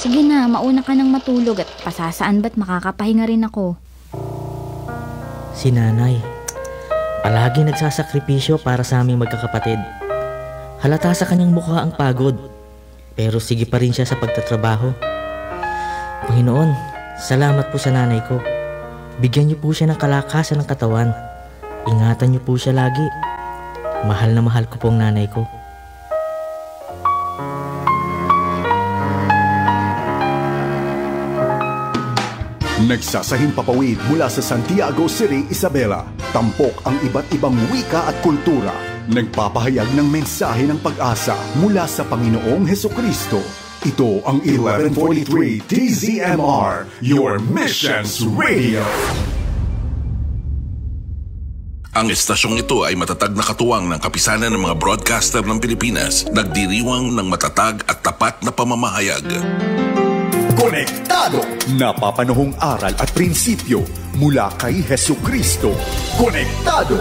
Sige na, mauna ka nang matulog at pasasaan ba't makakapahinga rin ako. Si nanay, palagi nagsasakripisyo para sa aming magkakapatid. Halata sa kanyang mukha ang pagod, pero sige pa rin siya sa pagtatrabaho. Panginoon, salamat po sa nanay ko. Bigyan niyo po siya ng kalakasan ng katawan. Ingatan niyo po siya lagi. Mahal na mahal ko po ang nanay ko. Nagsasahing papawid mula sa Santiago City, Isabela. Tampok ang iba't ibang wika at kultura. Nagpapahayag ng mensahe ng pag-asa mula sa Panginoong Hesukristo. Ito ang 1143 TZMR, your Missions Radio. Ang estasyong ito ay matatag na katuwang ng kapisanan ng mga broadcaster ng Pilipinas, nagdiriwang ng matatag at tapat na pamamahayag. Konektado! Napapanahong aral at prinsipyo mula kay Hesukristo. Konektado!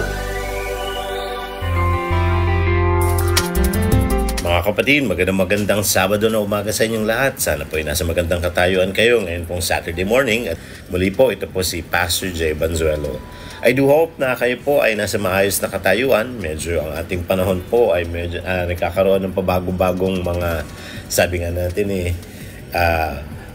Mga kapatid, magandang Sabado na umaga sa inyong lahat. Sana po ay nasa magandang katayuan kayo ngayon pong Saturday morning. At muli po, ito po si Pastor Jay Banzuelo. I do hope na kayo po ay nasa maayos na katayuan. Medyo ang ating panahon po ay medyo nagkakaroon ng pabago-bagong mga, sabi nga natin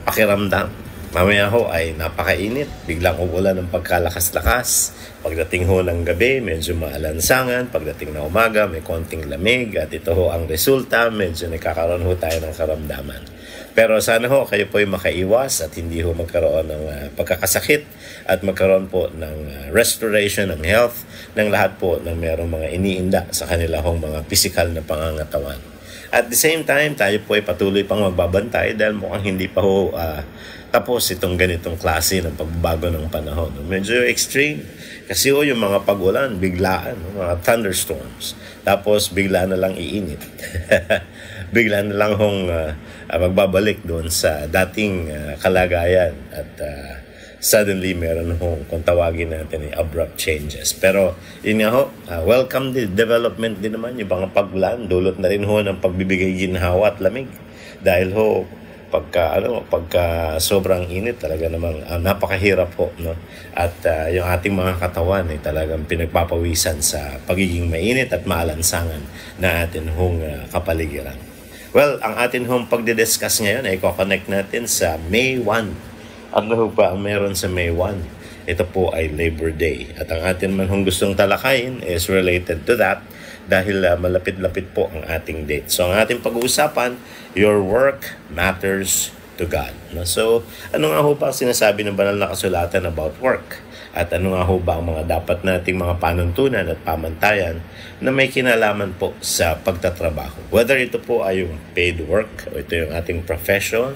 pakiramdam. Mamaya ho ay napakainit, biglang uulan ng pagkalakas-lakas. Pagdating ho ng gabi, medyo maalansangan. Pagdating na umaga, may konting lamig. At ito ho ang resulta, medyo nagkakaroon ho tayo ng karamdaman. Pero sana ho kayo po ay makaiwas at hindi ho magkaroon ng pagkakasakit at magkaroon po ng restoration ng health ng lahat po ng merong mga iniinda sa kanila hong mga physical na pangangatawan. At the same time, tayo po ay patuloy pang magbabantay dahil mukhang hindi pa ho tapos itong ganitong klase ng pagbabago ng panahon. Medyo extreme. Kasi yung mga pag-ulan, biglaan, mga thunderstorms. Tapos bigla na lang iinit. Bigla na lang magbabalik doon sa dating kalagayan. At suddenly meron kung tawagin natin abrupt changes. Pero yun nga ho, welcome the development din naman yung mga pag-ulan. Dulot na rin ho ng pagbibigay ginhawa at lamig. Dahil ho, pagka sobrang init talaga namang napakahirap po, no? At yung ating mga katawan ay talagang pinagpapawisan sa pagiging mainit at maalansangan na atin kapaligiran. Well, ang atin pagdidiscuss ngayon ay i-connect natin sa May 1. Ano ba ang meron sa May 1? Ito po ay Labor Day. At ang atin man gustong talakayin is related to that dahil malapit-lapit po ang ating date. So ang ating pag-uusapan, your work matters to God. So ano nga ho ba ang sinasabi ng banal na kasulatan about work? At ano nga ho ba ang mga dapat nating mga panuntunan at pamantayan na may kinalaman po sa pagtatrabaho? Whether ito po ay yung paid work o ito yung ating profession,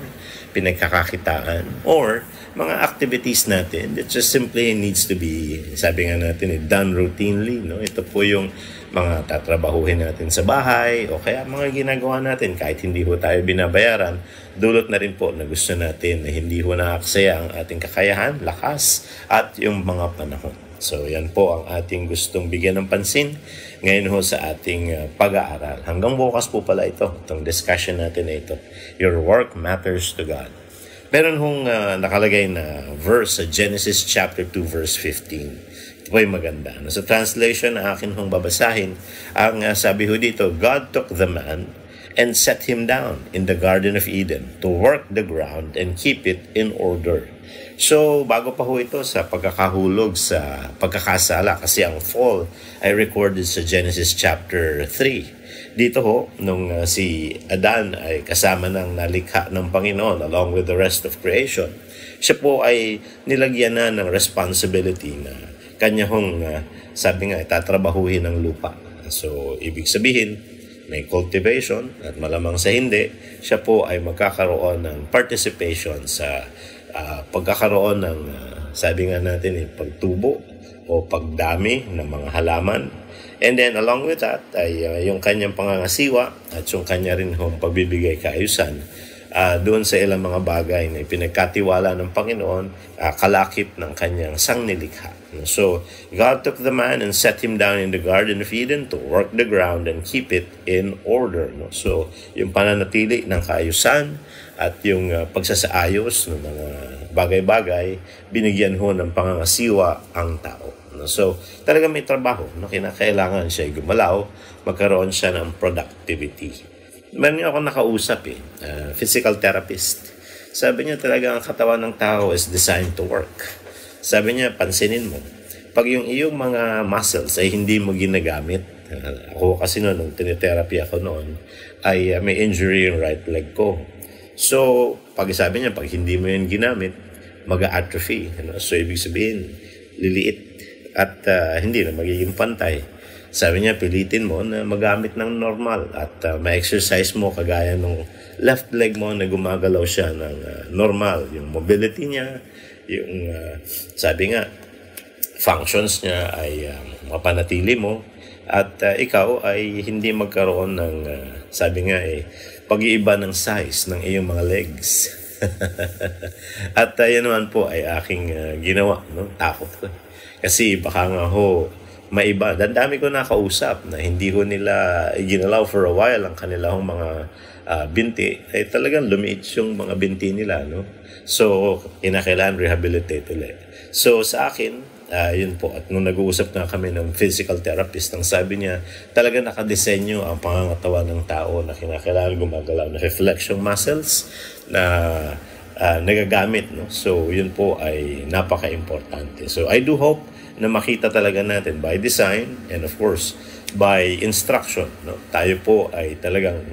pinagkakakitaan, or mga activities natin that just simply needs to be, sabi nga natin, done routinely. No? Ito po yung mga tatrabahuhin natin sa bahay o kaya mga ginagawa natin kahit hindi ho tayo binabayaran, dulot na rin po na gusto natin na hindi ho naaksaya ang ating kakayahan, lakas at yung mga panahon. So yan po ang ating gustong bigyan ng pansin ngayon ho sa ating pag-aaral. Hanggang bukas po pala itong discussion natin na ito. Your work matters to God. Meron nakalagay na verse sa Genesis chapter 2 verse 15. Ito po ay maganda. Sa translation na akin babasahin, ang sabi ho dito, God took the man and set him down in the Garden of Eden to work the ground and keep it in order. So, bago pa ho ito sa pagkakahulog sa pagkakasala, kasi ang fall ay recorded sa Genesis chapter 3. Dito ho, nung si Adan ay kasama ng nalikha ng Panginoon along with the rest of creation, siya po ay nilagyan na ng responsibility na kanya sabi nga, tatrabahuhin ng lupa. So, ibig sabihin, may cultivation at malamang sa hindi, siya po ay magkakaroon ng participation sa pagkakaroon ng, sabi nga natin, pagtubo o pagdami ng mga halaman. And then along with that ay yung kanyang pangangasiwa at yung kanya rin pagbibigay kaayusan doon sa ilang mga bagay na pinagkatiwala ng Panginoon, kalakip ng kanyang sangnilikha. So, God took the man and set him down in the Garden of Eden to work the ground and keep it in order. So, yung pananatili ng kaayusan at yung pagsasaayos ng mga bagay-bagay, binigyan ho ng pangangasiwa ang tao. So, talaga may trabaho na kinakailangan siya gumalaw, magkaroon siya ng productivity. Meron ako nakausap physical therapist. Sabi niya talaga ang katawan ng tao is designed to work. Sabi niya, pansinin mo, pag yung iyong mga muscles ay hindi mo ginagamit, ako kasi nung tinitherapy ako noon, ay may injury yung right leg ko. So, sabi niya, pag hindi mo yun ginamit, mag-atrophy. So, ibig sabihin, liliit at hindi na magiging pantay. Sabi niya, pilitin mo na magamit ng normal at ma-exercise mo kagaya ng left leg mo na gumagalaw siya ng normal. Yung mobility niya, yung sabi nga, functions niya ay mapanatili mo at ikaw ay hindi magkaroon ng, sabi nga pag-iiba ng size ng iyong mga legs. At yan naman po ay aking ginawa, no? Takot ko. Kasi baka nga ho, maiba. Dan dami ko nakausap na hindi ho nila ginalaw for a while ang kanilang mga binti. Ay talagang lumiit yung mga binti nila, no? So, kinakailangan rehabilitate ulit. So, sa akin, yun po. At nung nag-uusap na kami ng physical therapist, ang sabi niya, talaga nakadesenyo ang pangangatawan ng tao na kinakailangan gumagalaw na reflection muscles na nagagamit. No? So, yun po ay napaka-importante. So, I do hope na makita talaga natin by design and of course, by instruction. No? Tayo po ay talagang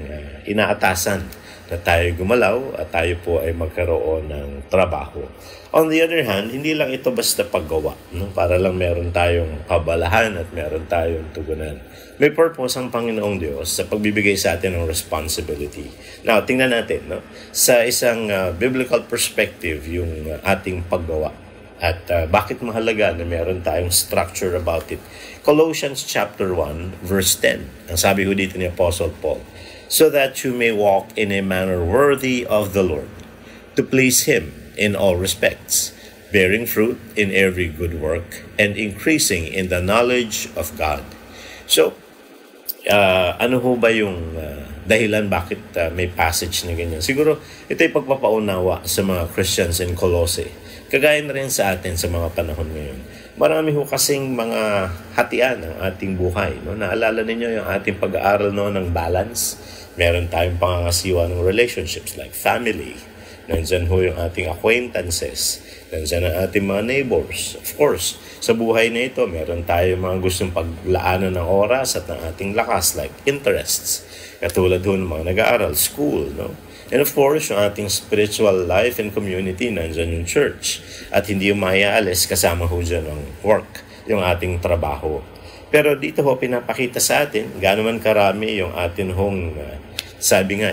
inaatasan na tayo gumalaw at tayo po ay magkaroon ng trabaho. On the other hand, hindi lang ito basta paggawa, no? Para lang meron tayong kabalahan at meron tayong tugunan. May purpose ang Panginoong Diyos sa pagbibigay sa atin ng responsibility. Now, tingnan natin, no? Sa isang biblical perspective, yung ating paggawa. At bakit mahalaga na meron tayong structure about it. Colossians chapter 1, verse 10. Ang sabi ko dito ni Apostle Paul, so that you may walk in a manner worthy of the Lord, to please Him in all respects, bearing fruit in every good work, and increasing in the knowledge of God. So, ano ho ba yung dahilan bakit may passage na ganyan? Siguro, ito'y pagpapaunawa sa mga Christians in Colossae. Kagaya na rin sa atin sa mga panahon ngayon. Marami ho kasing mga hatian ng ating buhay. No? Naalala ninyo yung ating pag-aaral ng balance? Meron tayong pangangasiwa ng relationships like family. Nandyan ho yung ating acquaintances. Nandyan ang ating mga neighbors. Of course, sa buhay na ito, meron tayong mga gustong paglaanan ng oras at ng ating lakas like interests. Katulad ho ng mga nag-aaral, school, no? And of course, yung ating spiritual life and community, nandyan yung church. At hindi yung maiaalis, kasama ho dyan ang work, yung ating trabaho. Pero dito ho, pinapakita sa atin, gaano man karami yung atin hong, sabi nga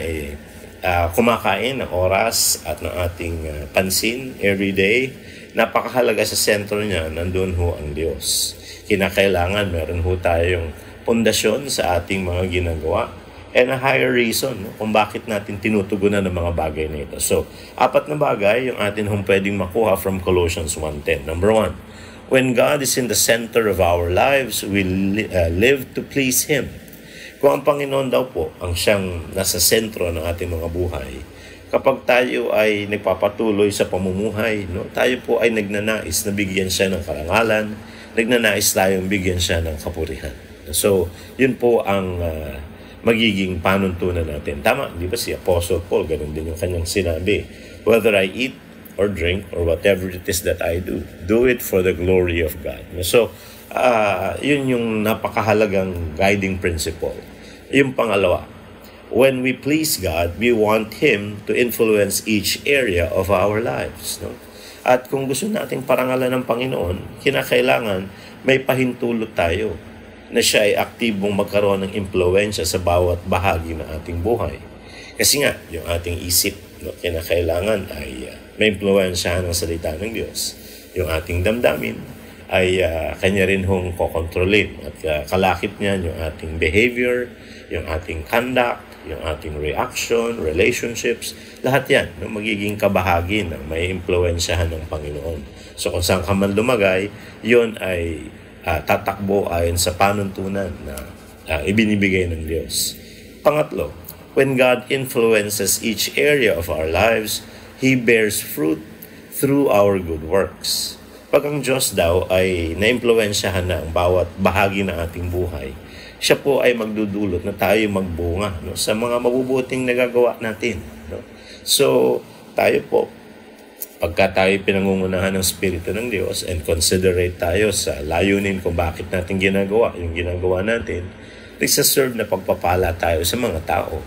kumakain ng oras at ng ating pansin every day. Napakahalaga sa sentro niya, nandun ho ang Diyos. Kinakailangan meron ho tayong pundasyon sa ating mga ginagawa and a higher reason kung bakit natin tinutugunan ng mga bagay na ito. So, 4 na bagay yung atin hong pwedeng makuha from Colossians 1:10. Number 1, when God is in the center of our lives, we live to please Him. Kung ang Panginoon daw po ang siyang nasa sentro ng ating mga buhay, kapag tayo ay nagpapatuloy sa pamumuhay, no, tayo po ay nagnanais na bigyan siya ng karangalan, nagnanais tayong bigyan siya ng kapurihan. So, yun po ang magiging panuntunan natin. Tama, di ba si Apostle Paul, ganun din yung kanyang sinabi, whether I eat or drink or whatever it is that I do it for the glory of God. So, yun yung napakahalagang guiding principle. Yung pangalawa, when we please God, we want Him to influence each area of our lives. No? At kung gusto nating parangalan ng Panginoon, kinakailangan may pahintulot tayo na siya ay aktibong magkaroon ng impluwensya sa bawat bahagi ng ating buhay. Kasi nga, yung ating isip, no, kinakailangan ay may impluwensyahan ng salita ng Diyos. Yung ating damdamin ay kanya rin hong kokontrolin. At kalakip niyan yung ating behavior, yung ating conduct, yung ating reaction, relationships, lahat yan no, magiging kabahagi ng may impluwensyahan ng Panginoon. So kung saan ka man lumagay, yun ay tatakbo ayon sa panuntunan na ibinibigay ng Diyos. Pangatlo, When God influences each area of our lives, He bears fruit through our good works. Pag ang Diyos daw ay naimpluwensyahan na ang bawat bahagi ng ating buhay, siya po ay magdudulot na tayo magbunga, no, sa mga mabubuting nagagawa natin. No? So, tayo po, pagka tayo pinangungunahan ng Espiritu ng Diyos and considerate tayo sa layunin kung bakit natin ginagawa yung ginagawa natin, nagsaserve na pagpapala tayo sa mga tao.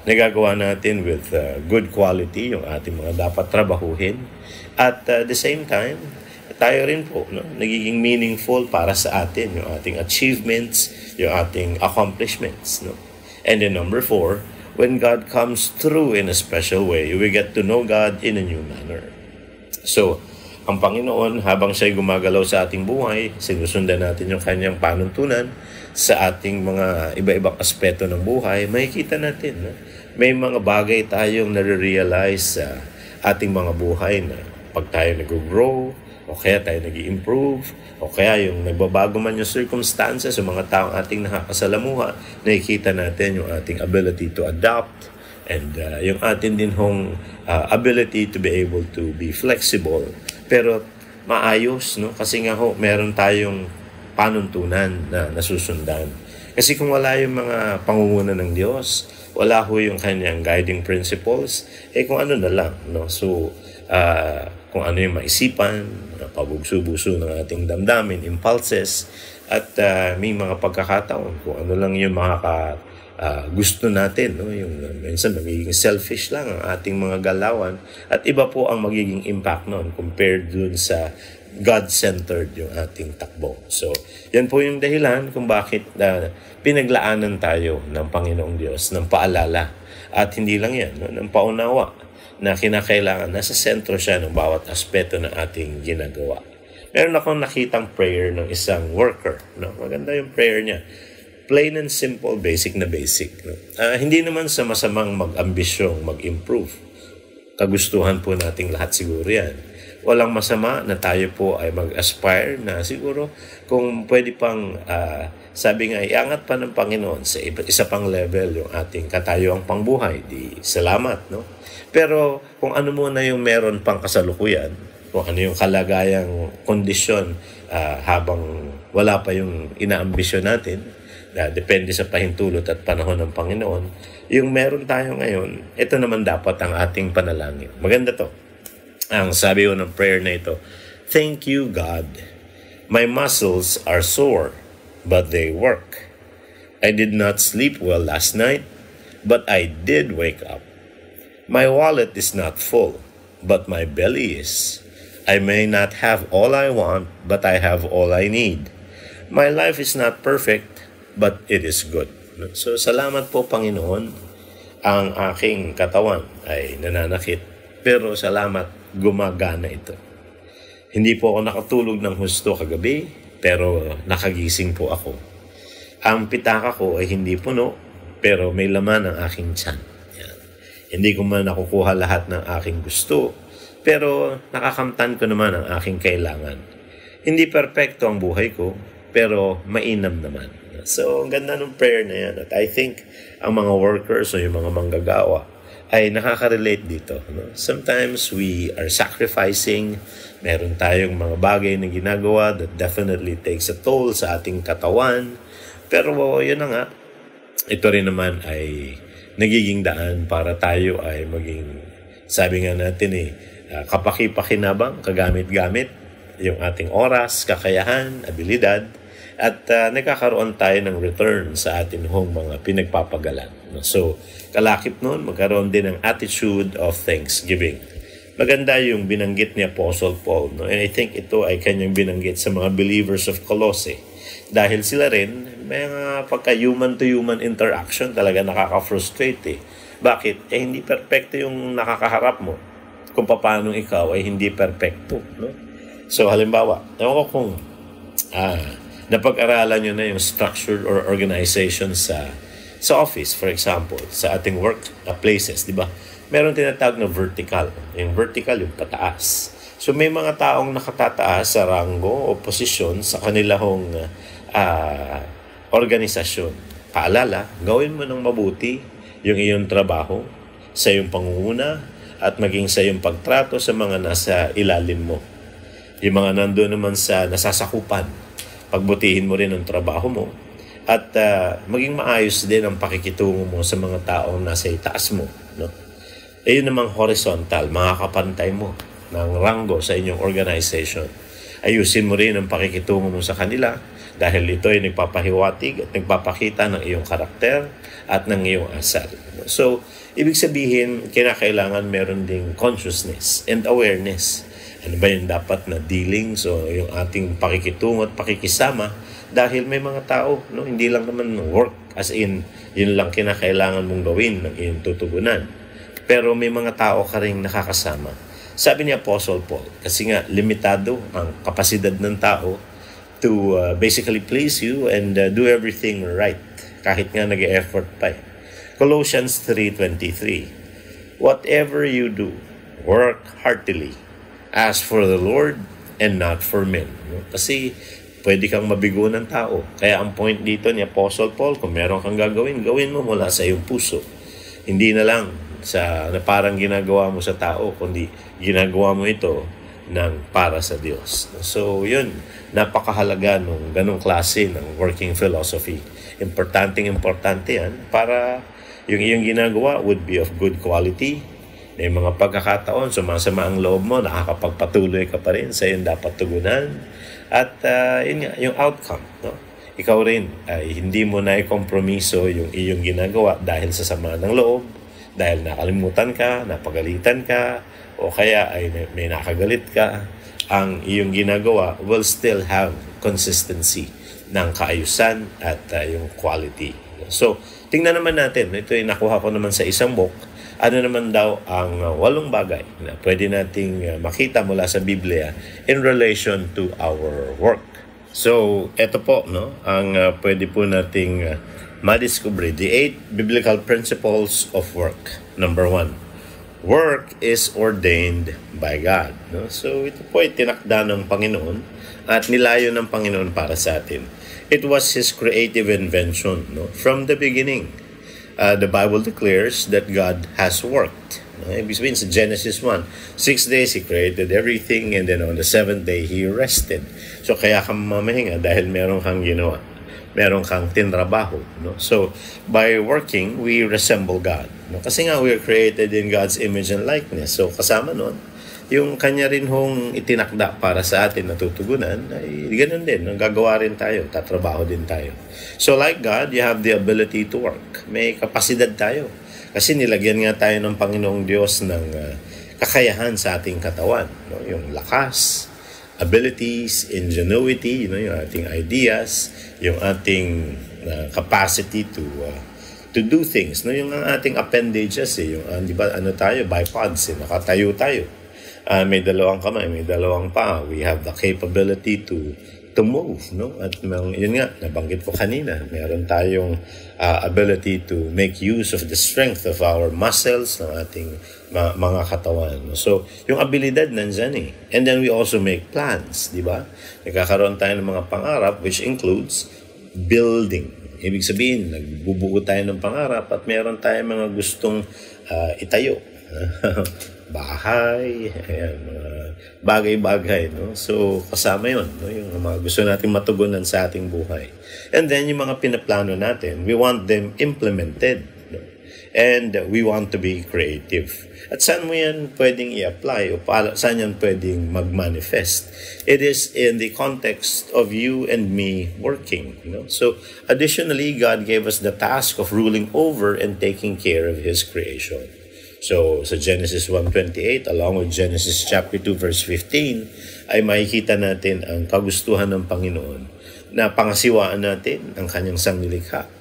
Nagagawa natin with good quality yung ating mga dapat trabahuhin. At the same time, tayo rin po, no, nagiging meaningful para sa atin yung ating achievements, yung ating accomplishments. No? And then number 4, when God comes through in a special way, we get to know God in a new manner. So, ang Panginoon, habang siya'y gumagalaw sa ating buhay, sinusundan natin yung kanyang panuntunan sa ating mga iba-ibang aspeto ng buhay, makikita natin, no? May mga bagay tayong nare-realize sa ating mga buhay na pag tayo nag-grow, o kaya tayo nag-i-improve, o kaya yung nagbabago man yung circumstances, yung mga taong ating nakakasalamuha, nakikita natin yung ating ability to adapt, and yung atin din hong ability to be able to be flexible, pero maayos, no? Kasi nga ho, meron tayong panuntunan na nasusundan. Kasi kung wala yung mga pangunguna ng Diyos, wala ho yung kanyang guiding principles, kung ano na lang, no? So, kung ano yung maisipan, pabugso-buso ng ating damdamin, impulses, at may mga pagkakataon, kung ano lang yung gusto natin, no? Yung minsan magiging selfish lang ang ating mga galawan, at iba po ang magiging impact noon compared dun sa God-centered yung ating takbo. So, yan po yung dahilan kung bakit pinaglaanan tayo ng Panginoong Diyos ng paalala. At hindi lang yan, no? Ng paunawa na kinakailangan nasa sentro siya ng bawat aspeto ng ating ginagawa. Meron akong nakitang prayer ng isang worker. No? Maganda yung prayer niya. Plain and simple, basic na basic. No? Hindi naman sa masamang mag-ambisyong mag-improve. Kagustuhan po nating lahat siguro yan. Walang masama na tayo po ay mag-aspire na siguro kung pwede pang, sabi nga, iangat pa ng Panginoon sa isa pang level yung ating katayuang pangbuhay. Di salamat, no? Pero kung ano muna yung meron pang kasalukuyan, kung ano yung kalagayang kondisyon habang wala pa yung inaambisyon natin, depende sa pahintulot at panahon ng Panginoon, yung meron tayo ngayon, ito naman dapat ang ating panalangin. Maganda to. Ang sabi ko ng prayer na ito, thank you, God. My muscles are sore, but they work. I did not sleep well last night, but I did wake up. My wallet is not full, but my belly is. I may not have all I want, but I have all I need. My life is not perfect, but it is good. So, salamat po, Panginoon. Ang aking katawan ay nananakit, pero salamat, gumagana ito. Hindi po ako nakatulog ng husto kagabi, pero nakagising po ako. Ang pitaka ko ay hindi puno, pero may laman ang aking tiyan. Yan. Hindi ko man nakukuha lahat ng aking gusto, pero nakakamtan ko naman ang aking kailangan. Hindi perpekto ang buhay ko, pero mainam naman. So, ang ganda ng prayer na yan. At I think ang mga workers o yung mga manggagawa ay nakaka-relate dito. No? Sometimes we are sacrificing. Meron tayong mga bagay na ginagawa that definitely takes a toll sa ating katawan. Pero yun na nga, ito rin naman ay nagiging daan para tayo ay maging, sabi nga natin kapaki-pakinabang, kagamit-gamit yung ating oras, kakayahan, abilidad, at nagkakaroon tayo ng return sa atin hong mga pinagpapagalan. So, kalakip nun, magkaroon din ng attitude of thanksgiving. Maganda yung binanggit ni Apostle Paul. No? And I think ito ay kanyang binanggit sa mga believers of Colossae. Dahil sila rin, may mga pagka-human-to-human interaction talaga nakaka-frustrate. Bakit? Hindi perfecto yung nakakaharap mo kung paano ikaw ay hindi perfecto. No? So, halimbawa, ewan ko kung napag-aralan nyo na yung structure or organization sa office, for example, sa ating work places, di ba? Meron tinatawag na vertical. Yung vertical, yung pataas. So, may mga taong nakatataas sa ranggo o posisyon sa kanilang organisasyon. Paalala, gawin mo ng mabuti yung iyong trabaho, sa iyong pangunguna, at maging sa iyong pagtrato sa mga nasa ilalim mo. Yung mga nandoon naman sa nasasakupan, pagbutihin mo rin ang trabaho mo at maging maayos din ang pakikitungo mo sa mga taong nasa itaas mo. No? Ayun namang horizontal, mga kapantay mo ng ranggo sa inyong organization. Ayusin mo rin ang pakikitungo mo sa kanila dahil ito ay nagpapahiwatig at nagpapakita ng iyong karakter at ng iyong asal. So, ibig sabihin, kinakailangan meron ding consciousness and awareness. Ano ba yung dapat na dealing? So, yung ating pakikitungo at pakikisama dahil may mga tao, no? Hindi lang naman work as in, yun lang kinakailangan mong gawin ng iyong tutugunan. Pero may mga tao ka rin nakakasama. Sabi ni Apostle Paul, kasi nga limitado ang kapasidad ng tao to basically please you and do everything right kahit nga nag-e-effort pa. Colossians 3:23, whatever you do, work heartily as for the Lord and not for men. Kasi pwede kang mabigo ng tao. Kaya ang point dito ni Apostle Paul, kung meron kang gagawin, gawin mo mula sa iyong puso. Hindi na lang na parang ginagawa mo sa tao, kundi ginagawa mo ito ng para sa Diyos. So, yun, napakahalaga nung ganong klase ng working philosophy. Importante yan para yung iyong ginagawa would be of good quality. May mga pagkakataon, sumasama ang loob mo, nakakapagpatuloy ka pa rin sa iyong dapat tugunan. At yun nga, yung outcome, no? Ikaw rin ay hindi mo na ikompromiso yung iyong ginagawa dahil sa sama ng loob, dahil nakalimutan ka, napagalitan ka, o kaya ay may nakagalit ka. Ang iyong ginagawa will still have consistency ng kaayusan at yung quality. So, tingnan naman natin, ito ay nakuha ko naman sa isang book. Ano naman daw ang 8 bagay na pwede nating makita mula sa Biblia in relation to our work. So, ito po, no, ang pwede po nating madiscover, the 8 biblical principles of work. Number 1, work is ordained by God. No? So, ito po ay tinakda ng Panginoon at nilayo ng Panginoon para sa atin. It was His creative invention, no? From the beginning. The Bible declares that God has worked. Ibig sabihin sa Genesis 1, 6 days He created everything and then on the 7th day He rested. So kaya ka mamahinga dahil meron kang ginawa. Meron kang tinrabaho. No? So by working, we resemble God. No? Kasi nga we are created in God's image and likeness. So kasama nun, yung kanya rin hong itinakda para sa atin na tutugunan, ay ganun din. Gagawa rin tayo, tatrabaho din tayo. So like God, you have the ability to work. May kapasidad tayo. Kasi nilagyan nga tayo ng Panginoong Diyos ng kakayahan sa ating katawan. No? Yung lakas, abilities, ingenuity, yung ating ideas, yung ating capacity to do things. No? Yung ating appendages, yung, di ba, tayo, bipods, nakatayo tayo. May dalawang kamay, may dalawang paa. We have the capability to move, no? At yun nga, nabanggit ko kanina, meron tayong ability to make use of the strength of our muscles, ng ating mga katawan. So, yung abilidad nandyan eh. And then we also make plans, di ba? Nagkakaroon tayo ng mga pangarap, which includes building. Ibig sabihin, nagbubuo tayo ng pangarap at meron tayong mga gustong itayo. Bahay, ayan, bagay-bagay, no? So, kasama yun, no? Yung mga gusto natin matugunan sa ating buhay. And then, yung mga pinaplano natin, we want them implemented, no? And we want to be creative. At saan mo yan pwedeng i-apply o saan yan pwedeng mag-manifest? It is in the context of you and me working, you know? So, additionally, God gave us the task of ruling over and taking care of His creation. So, sa Genesis 1:28, along with Genesis chapter 2, verse 15, ay makikita natin ang kagustuhan ng Panginoon na pangasiwaan natin ang kanyang sangnilikha.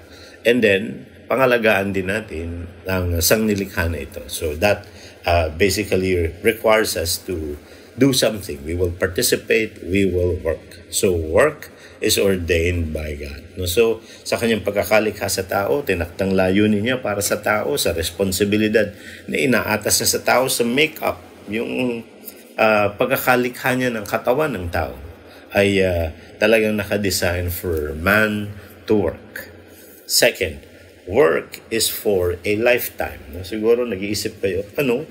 And then, pangalagaan din natin ang sangnilikha na ito. So, that basically requires us to do something. We will participate, we will work. So, work is ordained by God. No? So, sa kanyang pagkakalikha sa tao, tinaktang layunin niya para sa tao, sa responsibilidad na inaatas niya sa tao, sa make-up, yung pagkakalikha niya ng katawan ng tao, ay talagang nakadesign for man to work. Second, Work is for a lifetime. No? Siguro nag-iisip kayo, ano?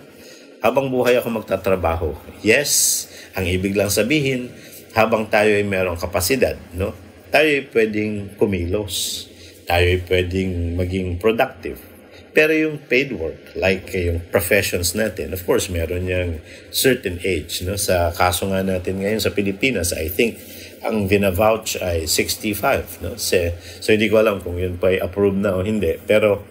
Habang buhay ako magtatrabaho. Yes, ang ibig lang sabihin, habang tayo ay merong kapasidad, no? Tayo ay pwedeng kumilos. Tayo ay pwedeng maging productive. Pero yung paid work, like yung professions natin, of course, meron yung certain age. No? Sa kaso nga natin ngayon sa Pilipinas, I think, ang vinavouch ay 65. No? So hindi ko alam kung yun pa ay approved na o hindi. Pero,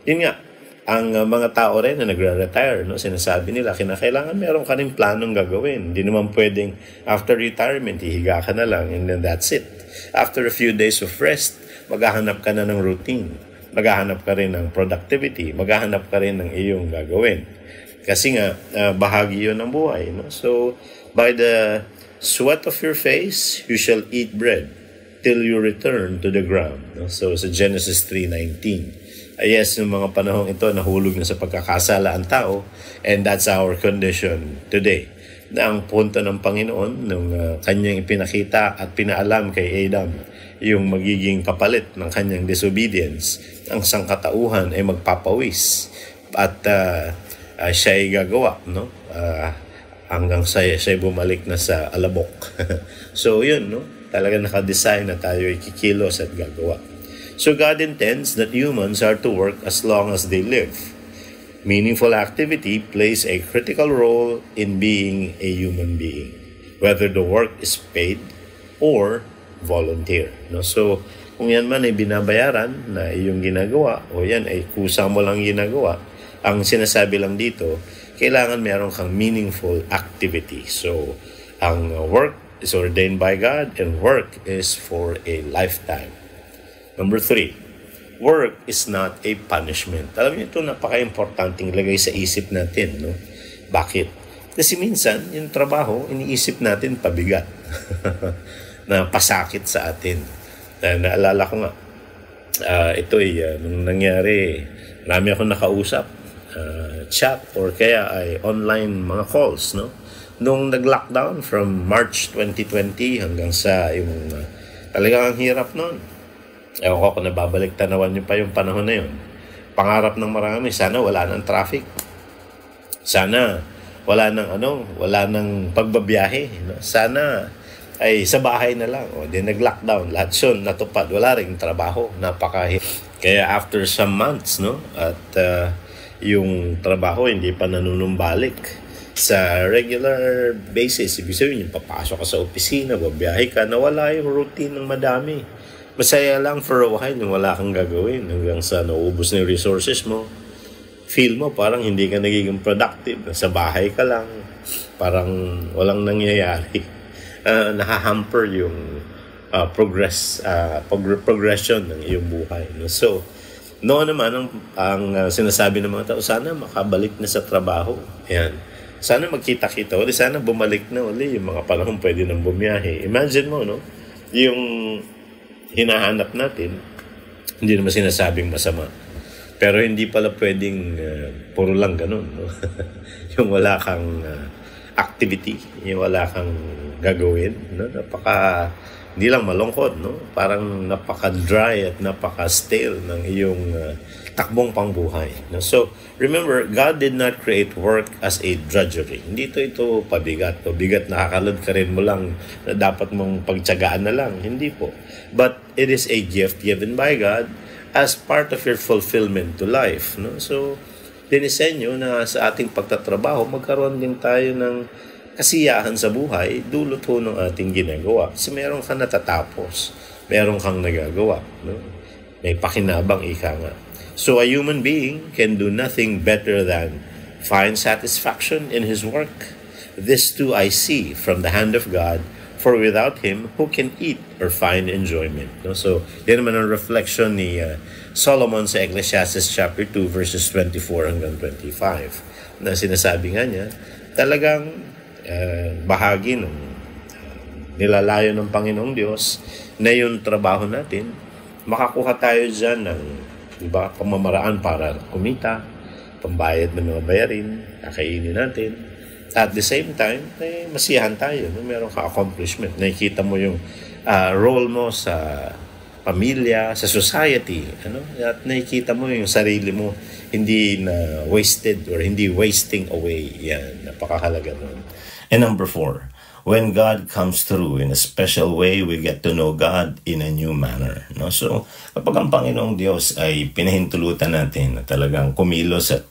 yun nga, ang mga tao rin na nagre-retire, no? Sinasabi nila, kinakailangan meron ka rin planong gagawin. Hindi naman pwedeng, after retirement, hihiga ka na lang, and then that's it. After a few days of rest, maghahanap ka na ng routine. Maghahanap ka rin ng productivity, maghahanap ka rin ng iyong gagawin. Kasi nga, bahagi yun ng buhay. No? So, by the sweat of your face, you shall eat bread till you return to the ground. No? So, sa Genesis 3:19. Yes, yung mga panahong ito, nahulog na sa pagkakasala ang tao, and that's our condition today. Na ang punto ng Panginoon, nung kanyang ipinakita at pinaalam kay Adam, yung magiging kapalit ng kanyang disobedience, ang sangkatauhan ay magpapawis at siya ay gagawa, no? Hanggang siya bumalik na sa alabok. So yun, no? Talaga nakadesign na tayo ay kikilos at gagawa. So God intends that humans are to work as long as they live. Meaningful activity plays a critical role in being a human being, whether the work is paid or volunteer. No? So, kung yan man ay binabayaran na iyong ginagawa o yan ay kusa mo lang ginagawa, ang sinasabi lang dito, kailangan meron kang meaningful activity. So, ang work is ordained by God and work is for a lifetime. Number 3, work is not a punishment. Alam niyo ito, napaka-importanting lagay sa isip natin. No? Bakit? Kasi minsan, yung trabaho, iniisip natin pabigat. Na pasakit sa atin. Naalala ko nga, ito ay nung nangyari, marami akong nakausap, chat or kaya ay online mga calls, no? Nung nag-lockdown from March 2020 hanggang sa yung talagang ang hirap noon. Ewan ko kung nababalik tanawan nyo pa yung panahon na yun. Pangarap ng marami, sana wala ng traffic. Sana wala ng pagbabiyahe. No? Sana ay sa bahay na lang. O, di nag-lockdown. Lahat yun natupad. Wala ring trabaho. Napakahirap. Kaya after some months, no? At yung trabaho hindi pa nanunumbalik sa regular basis. Ibig sabihin, yung papasok ka sa opisina, babiyahe ka, nawala yung routine ng madami. Masaya lang for a while yung wala kang gagawin hanggang sa naubos na yung resources mo. Feel mo parang hindi ka nagiging productive. Sa bahay ka lang. Parang walang nangyayari. Nakahamper yung progression ng iyong buhay. No? So, noon naman ang sinasabi ng mga tao, sana makabalik na sa trabaho. Ayan. Sana magkita-kita ulit. Sana bumalik na ulit yung mga panahon pwede nang bumiyahe. Imagine mo, no? Yung hinahanap natin, hindi naman sinasabing masama. Pero hindi pala pwedeng puro lang ganun. No? Yung wala kang activity, yung wala kang gagawin, no? Hindi lang malungkot, no? Parang napaka-dry at napaka-stale ng iyong takbong pangbuhay. No? So, remember, God did not create work as a drudgery. Hindi ito pabigat. Bigat nakakalad ka rin mo lang na dapat mong pagtyagaan na lang. Hindi po. But it is a gift given by God as part of your fulfillment to life. No? So, dinisenyo na sa ating pagtatrabaho, magkaroon din tayo ng kasiyahan sa buhay, dulot ho ng ating ginagawa. Kasi meron kang natatapos, meron kang nagagawa. No? May pakinabang, ika nga. So a human being can do nothing better than find satisfaction in his work. This too I see from the hand of God, for without Him, who can eat or find enjoyment? No? So, yan naman ang reflection ni Solomon sa Ecclesiastes chapter 2 verses 24 hanggang 25 na sinasabi nga niya, talagang bahagi ng nilalayo ng Panginoong Diyos na yung trabaho natin, makakuha tayo dyan ng pamamaraan para kumita, pambayad ng mga bayarin, kakainin natin. At the same time, masiyahan tayo. Meron ka accomplishment. Nakikita mo yung role mo sa pamilya, sa society, ano? At nakikita mo yung sarili mo hindi na wasted or hindi wasting away. Yan, napakahalaga nun. And number 4, when God comes through in a special way, we get to know God in a new manner. No? So, kapag ang Panginoong Diyos ay pinahintulutan natin na talagang kumilos at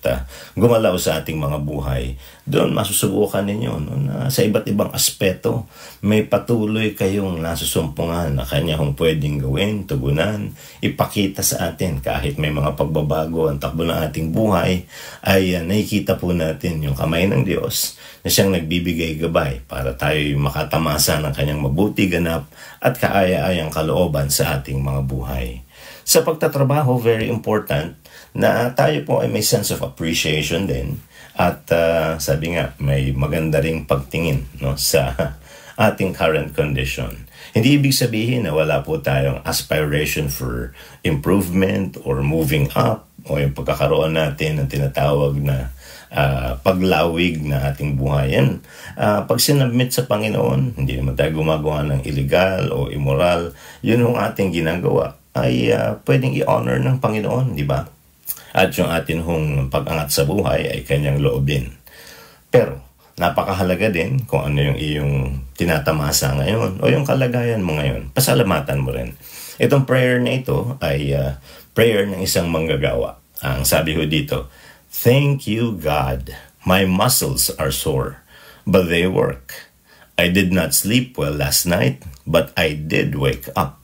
gumalaw sa ating mga buhay, doon masusubukan ninyo na sa iba't ibang aspeto, may patuloy kayong nasusumpungan na Kanya kung pwedeng gawin, tugunan, ipakita sa atin kahit may mga pagbabago ang takbo ng ating buhay, ay nakikita po natin yung kamay ng Diyos na siyang nagbibigay gabay para tayo makatamasa ng Kanyang mabuti ganap at kaaya-ayang kalooban sa ating mga buhay. Sa pagtatrabaho, very important na tayo po ay may sense of appreciation din at sabi nga, may maganda ring pagtingin sa ating current condition. Hindi ibig sabihin na wala po tayong aspiration for improvement or moving up o yung pagkakaroon natin ng tinatawag na paglawig na ating buhay. Yan, pag sinabmit sa Panginoon, hindi naman tayo gumagawa ng illegal o immoral, yun yung ating ginagawa ay pwedeng i-honor ng Panginoon, di ba? At yung atin hong pag-angat sa buhay ay Kanyang loobin. Pero napakahalaga din kung ano yung iyong tinatamasa ngayon o yung kalagayan mo ngayon. Pasalamatan mo rin. Itong prayer na ito ay prayer ng isang manggagawa. Ang sabi ho dito, "Thank you, God. My muscles are sore, but they work. I did not sleep well last night, but I did wake up.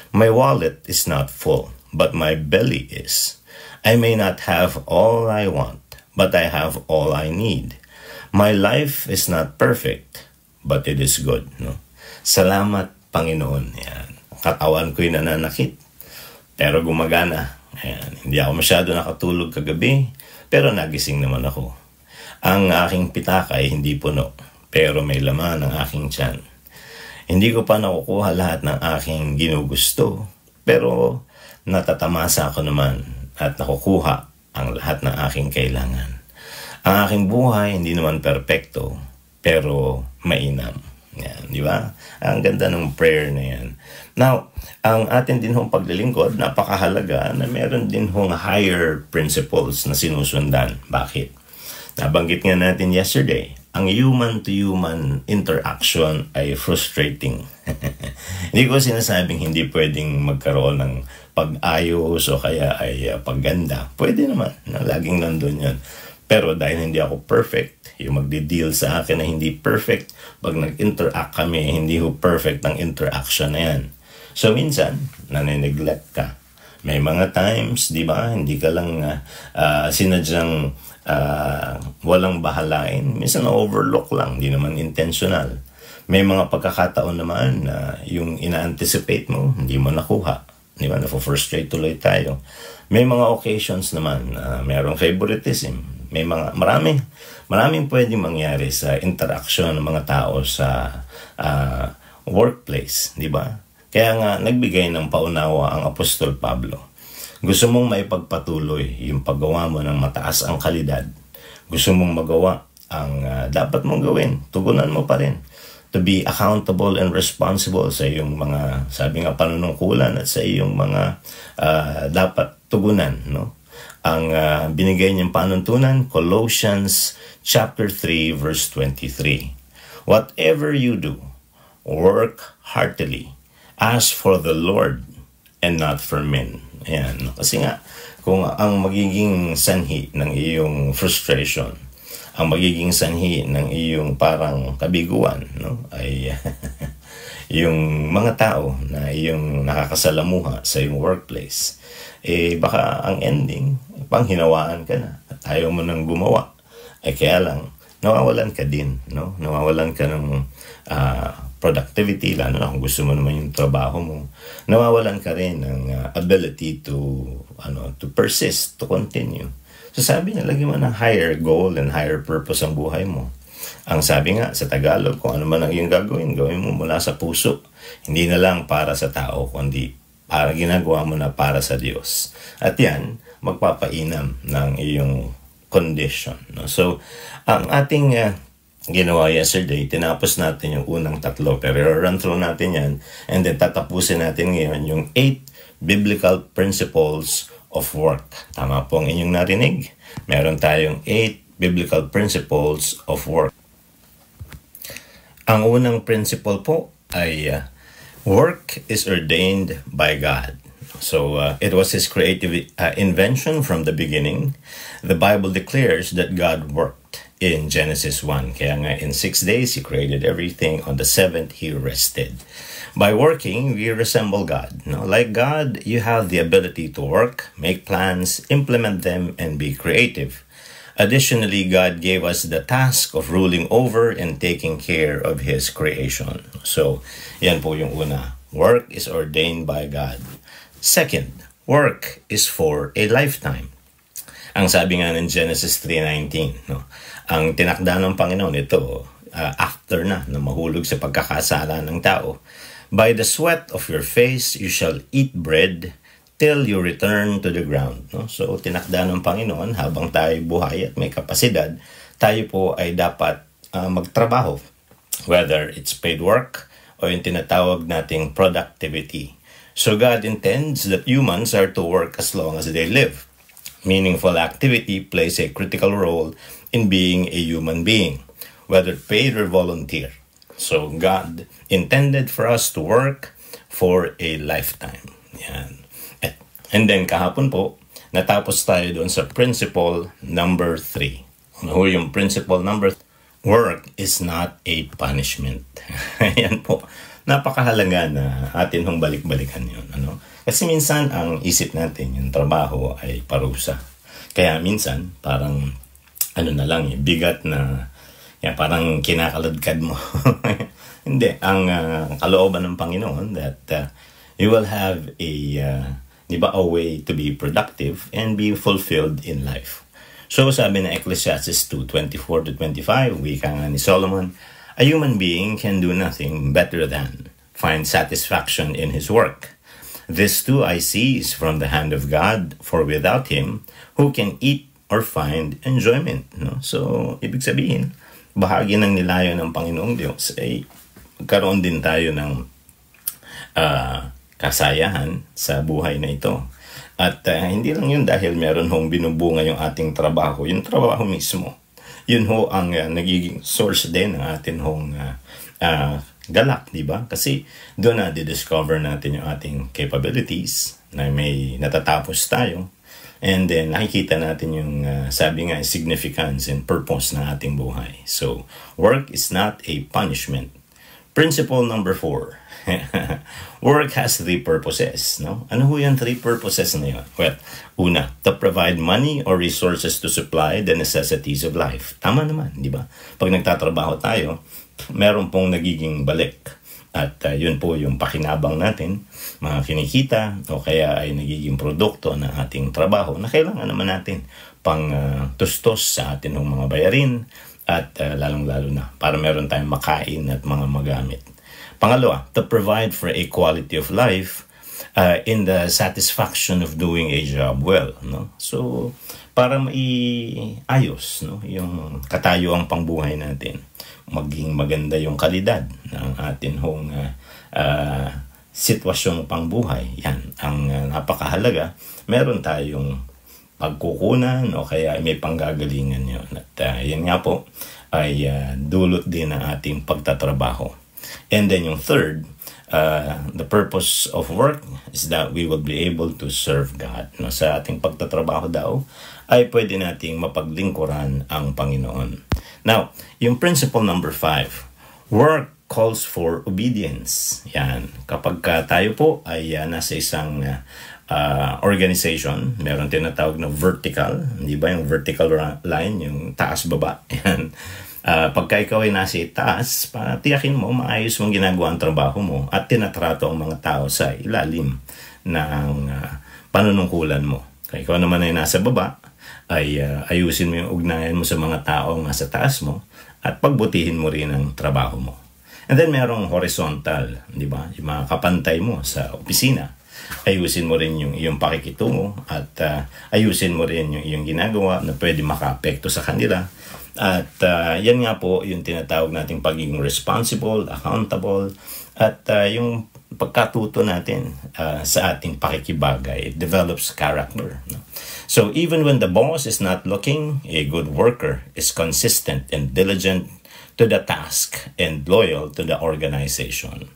My wallet is not full, but my belly is. I may not have all I want, but I have all I need. My life is not perfect, but it is good." No? Salamat, Panginoon. Yan. Katawan ko'y nananakit, pero gumagana. Yan. Hindi ako masyado nakatulog kagabi, pero nagising naman ako. Ang aking pitaka ay hindi puno, pero may laman ang aking tiyan. Hindi ko pa nakukuha lahat ng aking ginugusto, pero natatamasa ako naman at nakukuha ang lahat ng aking kailangan. Ang aking buhay hindi naman perpekto, pero mainam. Yan, di ba? Ang ganda ng prayer na yan. Now, ang atin din hong paglilingkod, napakahalaga na meron din hong higher principles na sinusundan. Bakit? Nabanggit nga natin yesterday, ang human-to-human interaction ay frustrating. Hindi ko sinasabing hindi pwedeng magkaroon ng pag-ayos o kaya ay pagganda. Pwede naman, laging nandun yan. Pero dahil hindi ako perfect, yung magdi-deal sa akin na hindi perfect, pag nag-interact kami, hindi ho perfect ang interaction na yan. So minsan, nanineglect ka. May mga times, di ba, hindi ka lang sinadyang walang bahalain. Minsan na-overlook lang, di naman intentional. May mga pagkakataon naman na yung ina-anticipate mo, hindi mo nakuha. Di ba, na-frustrate tuloy tayo. May mga occasions naman na mayroong favoritism. May maraming pwedeng mangyari sa interaction ng mga tao sa workplace, di ba? Kaya nga nagbigay ng paunawa ang Apostol Pablo. Gusto mong maipagpatuloy yung paggawa mo ng mataas ang kalidad. Gusto mong magawa ang dapat mong gawin. Tugunan mo pa rin. To be accountable and responsible sa iyong mga, sabi nga, panunungkulan at sa iyong mga dapat tugunan, no? Ang binigay niyang panuntunan, Colossians chapter 3 verse 23. "Whatever you do, work heartily as for the Lord and not for men." Ayan. Kasi nga, kung ang magiging sanhi ng iyong frustration, ang magiging sanhi ng iyong parang kabiguan, no, ay yung mga tao na iyong nakakasalamuha sa iyong workplace, baka ang ending, panghinawaan ka na at ayaw mo nang gumawa. Kaya lang, nawawalan ka din, no? Nawawalan ka ng productivity, lalo na kung gusto mo naman yung trabaho mo. Nawawalan ka rin ng ability to persist, to continue. So sabi na, lagi mo ng higher goal and higher purpose ang buhay mo. Ang sabi nga sa Tagalog, kung ano man ang iyong gagawin mo mula sa puso. Hindi na lang para sa tao, kundi para ginagawa mo na para sa Diyos. At yan, magpapainam ng iyong condition. No? So, ang ating ginawa yesterday, tinapos natin yung unang 3, pero run through natin yan, and then tatapusin natin ngayon yung 8 biblical principles of work. Tama po ang inyong narinig. Meron tayong 8 biblical principles of work. Ang unang principle po ay work is ordained by God. So it was His creative invention from the beginning. The Bible declares that God worked in Genesis 1. Kaya nga in 6 days He created everything. On the 7th He rested. By working, we resemble God. Like God, you have the ability to work, make plans, implement them, and be creative. Additionally, God gave us the task of ruling over and taking care of His creation. So, yan po yung una. Work is ordained by God. Second, work is for a lifetime. Ang sabi nga ng Genesis 3:19, ang tinakda ng Panginoon ito, after na mahulog sa pagkakasala ng tao, by the sweat of your face you shall eat bread till you return to the ground. So, tinakda ng Panginoon habang tayo buhay at may kapasidad, tayo po ay dapat magtrabaho. Whether it's paid work o yung tinatawag nating productivity. So, God intends that humans are to work as long as they live. Meaningful activity plays a critical role in being a human being, whether paid or volunteer. So, God intended for us to work for a lifetime. Yan. And then, kahapon po, natapos tayo doon sa principle number 3. Ano yung principle number 3? Work is not a punishment. Yan po. Napakahalaga na atin hong balik-balikan yun. Kasi minsan, ang isip natin, yung trabaho ay parusa. Kaya minsan, parang, bigat na, parang kinakaladkad mo. Hindi. Ang kalooban ng Panginoon that you will have a way to be productive and be fulfilled in life. So sabi na Ecclesiastes 2:24-25, wika nga ni Solomon, a human being can do nothing better than find satisfaction in his work. This too I see is from the hand of God, for without Him, who can eat or find enjoyment? So, ibig sabihin, bahagi ng nilayo ng Panginoong Diyos ay magkaroon din tayo ng kasayahan sa buhay na ito. At hindi lang yun dahil meron hong binubunga yung ating trabaho. Yung trabaho mismo, yun ho ang nagiging source din ng atin hong galak, di ba? Kasi doon na di-discover natin yung ating capabilities na may natatapos tayo. And then nakikita natin yung sabi nga significance and purpose ng ating buhay. So, work is not a punishment. Principle number 4. Work has 3 purposes. Ano ho yung 3 purposes na yun? Well, una, to provide money or resources to supply the necessities of life. Tama naman, di ba? Pag nagtatrabaho tayo, meron pong nagiging balik. At yun po yung pakinabang natin, mga kinikita o kaya ay nagiging produkto ng ating trabaho na kailangan naman natin pang tustos sa atin ng mga bayarin at lalong-lalo na para meron tayong makain at mga magamit. Pangalawa, to provide for a quality of life in the satisfaction of doing a job well. So, para maiayos yung katayuang pangbuhay natin. Maging maganda yung kalidad ng atin hong sitwasyong pangbuhay. Yan, ang napakahalaga. Meron tayong pagkukunan o kaya may panggagalingan yun. At yan nga po ay dulot din ng ating pagtatrabaho. And then yung third, the purpose of work is that we will be able to serve God. Sa ating pagtatrabaho daw, ay pwede nating mapaglingkuran ang Panginoon. Now, yung principle number 5, work calls for obedience. Yan. Kapag tayo po ay nasa isang organization, meron tinatawag na vertical, hindi ba yung vertical line, yung taas-baba. Yan. Pagka ikaw ay nasa itaas, tiyakin mo, maayos mong ginagawa ang trabaho mo at tinatrato ang mga tao sa ilalim ng panunungkulan mo. Kaya ikaw naman ay nasa baba, ay ayusin mo yung ugnayan mo sa mga tao nasa taas mo at pagbutihin mo rin ang trabaho mo. And then merong horizontal, di ba? Yung mga kapantay mo sa opisina, ayusin mo rin yung iyong pakikitungo at ayusin mo rin yung iyong ginagawa na pwede makaapekto sa kanila. At yan nga po yung tinatawag nating pagiging responsible, accountable, at yung pagkatuto natin sa ating pakikibagay, it develops character. No? So even when the boss is not looking, a good worker is consistent and diligent to the task and loyal to the organization.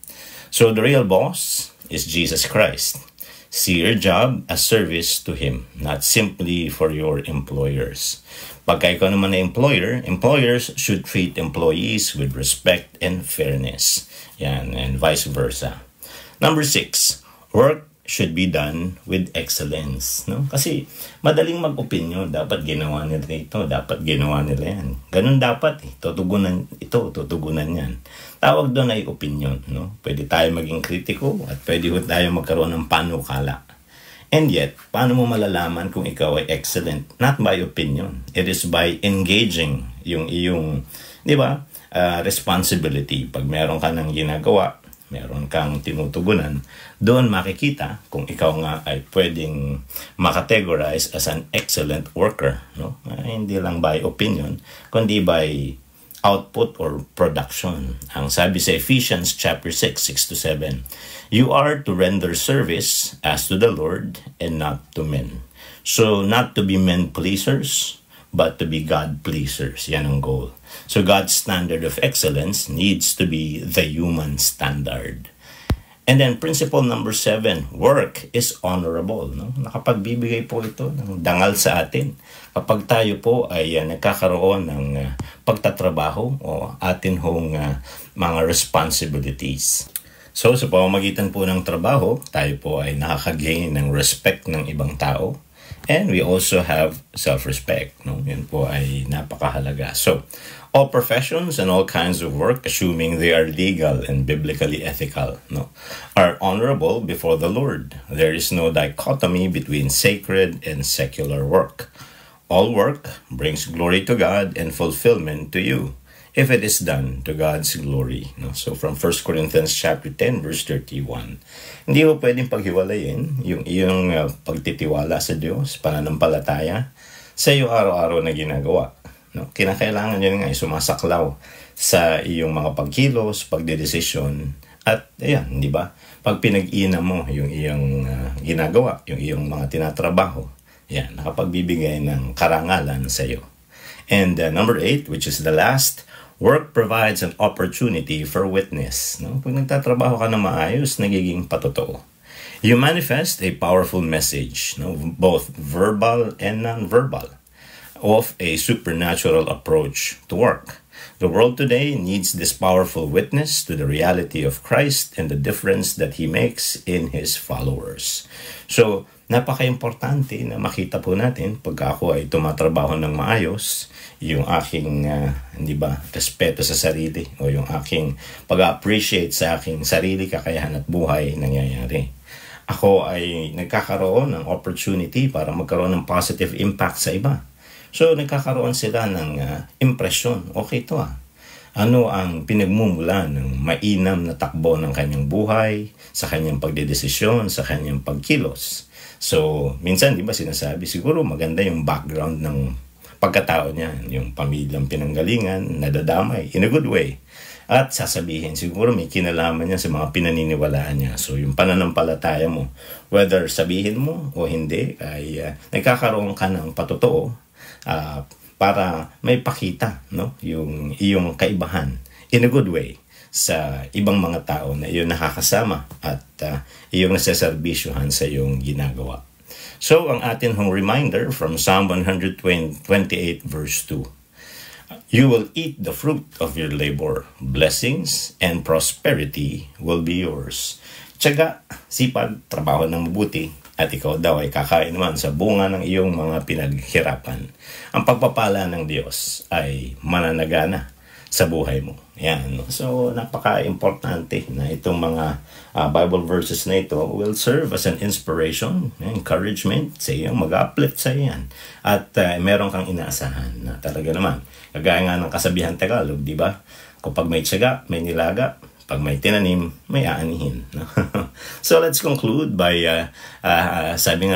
So the real boss is Jesus Christ. See your job as service to Him, not simply for your employers. Pagka ikaw naman na employer, employers should treat employees with respect and fairness. Yan, and vice versa. Number 6, work should be done with excellence. No? Kasi madaling mag-opinyon, dapat ginawa nila ito, dapat ginawa nila yan. Ganun dapat, tutugunan ito, tutugunan yan. Tawag doon ay opinion. No? Pwede tayo maging kritiko at pwede tayo magkaroon ng panukala. And yet, paano mo malalaman kung ikaw ay excellent? Not by opinion. It is by engaging yung iyong, di ba, responsibility. Pag meron ka ng ginagawa, meron kang tinutugunan, doon makikita kung ikaw nga ay pwedeng makategorize as an excellent worker. No? Hindi lang by opinion, kundi by output or production. Ang sabi sa Ephesians chapter 6, 6-7, you are to render service as to the Lord and not to men. So not to be men pleasers, but to be God pleasers. Yan ang goal. So God's standard of excellence needs to be the human standard. And then principle number 7, work is honorable. No? Nakapagbibigay po ito ng dangal sa atin. Kapag tayo po ay nagkakaroon ng pagtatrabaho o atin hong mga responsibilities. So sa pamamagitan po ng trabaho, tayo po ay nakakagain ng respect ng ibang tao. And we also have self-respect. No? Yan po ay napakahalaga. So, all professions and all kinds of work, assuming they are legal and biblically ethical, no, are honorable before the Lord. There is no dichotomy between sacred and secular work. All work brings glory to God and fulfillment to you, if it is done to God's glory. No? So from 1 Corinthians chapter 10, verse 31, hindi mo pwedeng paghiwalayin yung iyong pagtitiwala sa Diyos, pananampalataya, sa iyong araw-araw na ginagawa. No? Kinakailangan yun nga ay sumasaklaw sa iyong mga pagkilos, pagdedesisyon, at ayan, di ba? Pag pinag-ina mo yung iyong ginagawa, yung iyong mga tinatrabaho, yan, nakapagbibigay ng karangalan sa iyo. And number 8, which is the last, work provides an opportunity for witness. No? Pag nagtatrabaho ka na maayos, nagiging patotoo. You manifest a powerful message, no? Both verbal and non-verbal, of a supernatural approach to work. The world today needs this powerful witness to the reality of Christ and the difference that He makes in His followers. So, napaka-importante na makita po natin pag ako ay tumatrabaho ng maayos, yung aking respeto sa sarili o yung aking pag-appreciate sa aking sarili, kakayahan at buhay nangyayari. Ako ay nagkakaroon ng opportunity para magkaroon ng positive impact sa iba. So nagkakaroon sila ng impresyon, okay to Ano ang pinagmumula ng mainam na takbo ng kanyang buhay, sa kanyang pagdedesisyon, sa kanyang pagkilos. So, minsan, di ba sinasabi, siguro maganda yung background ng pagkatao niya, yung pamilyang pinanggalingan, nadadamay, in a good way. At sasabihin, siguro may kinalaman niya sa mga pinaniniwalaan niya. So, yung pananampalataya mo, whether sabihin mo o hindi, ay nagkakaroon ka ng patotoo para may pakita, no, yung iyong kaibahan, in a good way, sa ibang mga tao na iyong nakakasama at iyong naseserbisyuhan sa iyong ginagawa. So, ang atin hong reminder from Psalm 128 verse 2, you will eat the fruit of your labor. Blessings and prosperity will be yours. Tiyaga, sipag, trabaho ng mabuti, at ikaw daw ay kakain naman sa bunga ng iyong mga pinaghirapan. Ang pagpapala ng Diyos ay mananagana sa buhay mo. Yan. So, napaka-importante na itong mga Bible verses na ito will serve as an inspiration, encouragement sa iyo, mag-uplift sa iyo yan. At meron kang inaasahan na talaga naman. Kagaya nga ng kasabihan Tagalog, di ba? Kapag may tiyaga, may nilaga. Pag may tinanim, may aanihin. So let's conclude by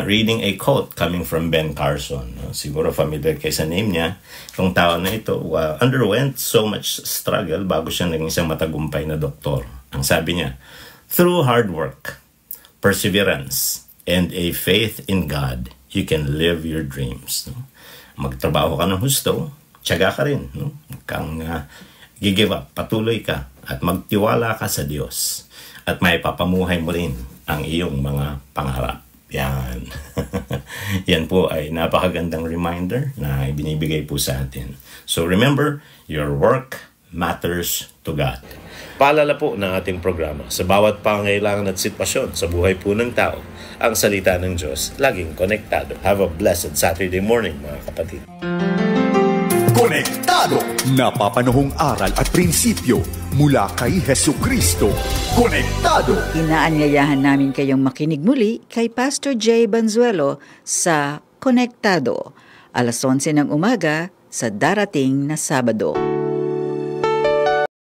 reading a quote coming from Ben Carson. Siguro familiar kayo sa name niya. Itong tao na ito underwent so much struggle bago siya naging isang matagumpay na doktor. Ang sabi niya, Through hard work, perseverance, and a faith in God, you can live your dreams. No? Magtrabaho ka ng husto, tiyaga ka rin. No? Huwag kang give up, patuloy ka, at magtiwala ka sa Diyos. At may papamuhay mo rin ang iyong mga pangarap. Yan. Yan po ay napakagandang reminder na ibinibigay po sa atin. So remember, your work matters to God. Paalala po ng ating programa, sa bawat pangangailangan at sitwasyon sa buhay po ng tao, ang salita ng Diyos laging konektado. Have a blessed Saturday morning, mga kapatid. Konektado! Napapanahong aral at prinsipyo mula kay Hesukristo. Konektado! Inaanyayahan namin kayong makinig muli kay Pastor Jay Banzuelo sa Konektado, alas 11 ng umaga sa darating na Sabado.